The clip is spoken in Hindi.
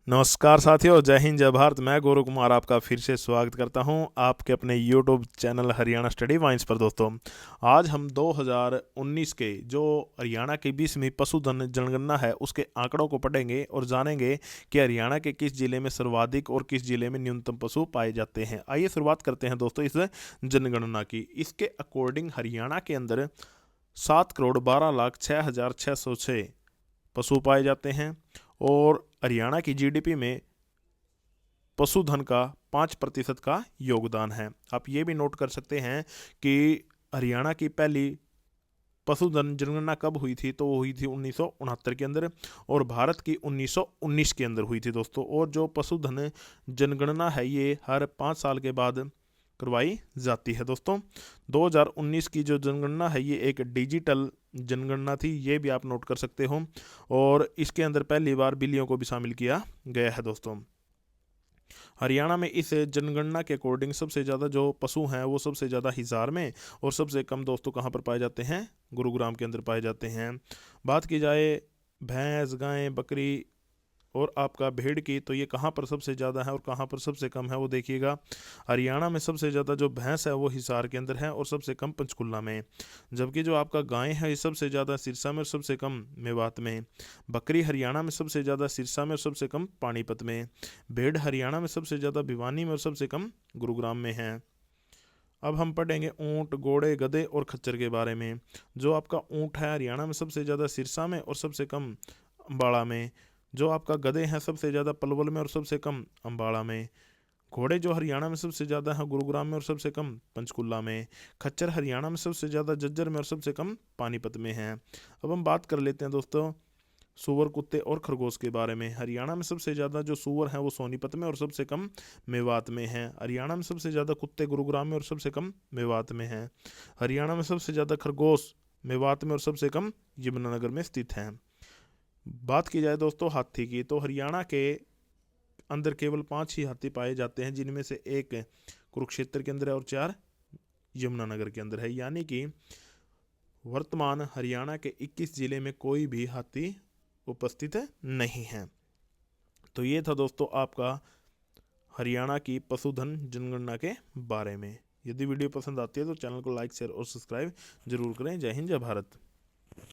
नमस्कार साथियों, जय हिंद जय भारत। मैं गौरव कुमार आपका फिर से स्वागत करता हूं आपके अपने YouTube channel Haryana study vines पर। दोस्तों, आज हम 2019 के जो हरियाणा की 20वीं पशुधन जनगणना है उसके आंकड़ों को पढ़ेंगे और जानेंगे कि हरियाणा के किस जिले में सर्वाधिक और किस जिले में न्यूनतम पशु पाए जाते हैं। आइए शुरुआत करते हैं दोस्तों इस जनगणना की। इसके अकॉर्डिंग हरियाणा के अंदर 7,12,06,606 पशु पाए जाते हैं और हरियाणा की जीडीपी में पशुधन का 5% का योगदान है। आप ये भी नोट कर सकते हैं कि हरियाणा की पहली पशुधन जनगणना कब हुई थी, तो वो हुई थी 1969 के अंदर और भारत की 1919 के अंदर हुई थी दोस्तों। और जो पशुधन जनगणना है ये हर 5 साल के बाद करवाई जाती है दोस्तों। 2019 की जो जनगणना है ये एक डिजिटल जनगणना थी, ये भी आप नोट कर सकते हो। और इसके अंदर पहली बार बिल्लियों को भी शामिल किया गया है दोस्तों। हरियाणा में इस जनगणना के अकॉर्डिंग सबसे ज़्यादा जो पशु हैं वो सबसे ज़्यादा हिसार में और सबसे कम दोस्तों कहाँ पर पाए जाते हैं, गुरुग्राम के अंदर पाए जाते हैं। बात की जाए भैंस, गाय, बकरी और आपका भेड़ की, तो ये कहाँ पर सबसे ज़्यादा है और कहाँ पर सबसे कम है वो देखिएगा। हरियाणा में सबसे ज़्यादा जो भैंस है वो हिसार के अंदर है और सबसे कम पंचकुला में, जबकि जो आपका गाय है ये सबसे ज़्यादा सिरसा में और सबसे कम मेवात में। बकरी हरियाणा में सबसे ज़्यादा सिरसा में और सबसे कम पानीपत में। भेड़ हरियाणा में सबसे ज़्यादा भिवानी में और सबसे कम गुरुग्राम में है। अब हम पढ़ेंगे ऊंट, घोड़े, गधे और खच्चर के बारे में। जो आपका ऊंट है हरियाणा में सबसे ज़्यादा सिरसा में और सबसे कम अम्बाड़ा में। जो आपका गधे हैं सबसे ज़्यादा पलवल में और सबसे कम अम्बाड़ा में। घोड़े जो हरियाणा में सबसे ज़्यादा है गुरुग्राम में और सबसे कम पंचकुला में। खच्चर हरियाणा में सबसे ज़्यादा जज्जर में और सबसे कम पानीपत में है। अब हम बात कर लेते हैं दोस्तों सूअर, कुत्ते और खरगोश के बारे में। हरियाणा में सबसे ज़्यादा जो सूअर हैं वो सोनीपत में और सबसे कम मेवात में हैं। हरियाणा में सबसे ज़्यादा कुत्ते गुरुग्राम में और सबसे कम मेवात में हैं। हरियाणा में सबसे ज़्यादा खरगोश मेवात में और सबसे कम यमुनानगर में स्थित हैं। बात की जाए दोस्तों हाथी की, तो हरियाणा के अंदर केवल 5 ही हाथी पाए जाते हैं, जिनमें से एक कुरुक्षेत्र के अंदर है और 4 यमुनानगर के अंदर है। यानी कि वर्तमान हरियाणा के 21 जिले में कोई भी हाथी उपस्थित नहीं है। तो ये था दोस्तों आपका हरियाणा की पशुधन जनगणना के बारे में। यदि वीडियो पसंद आती है तो चैनल को लाइक, शेयर और सब्सक्राइब जरूर करें। जय हिंद जय भारत।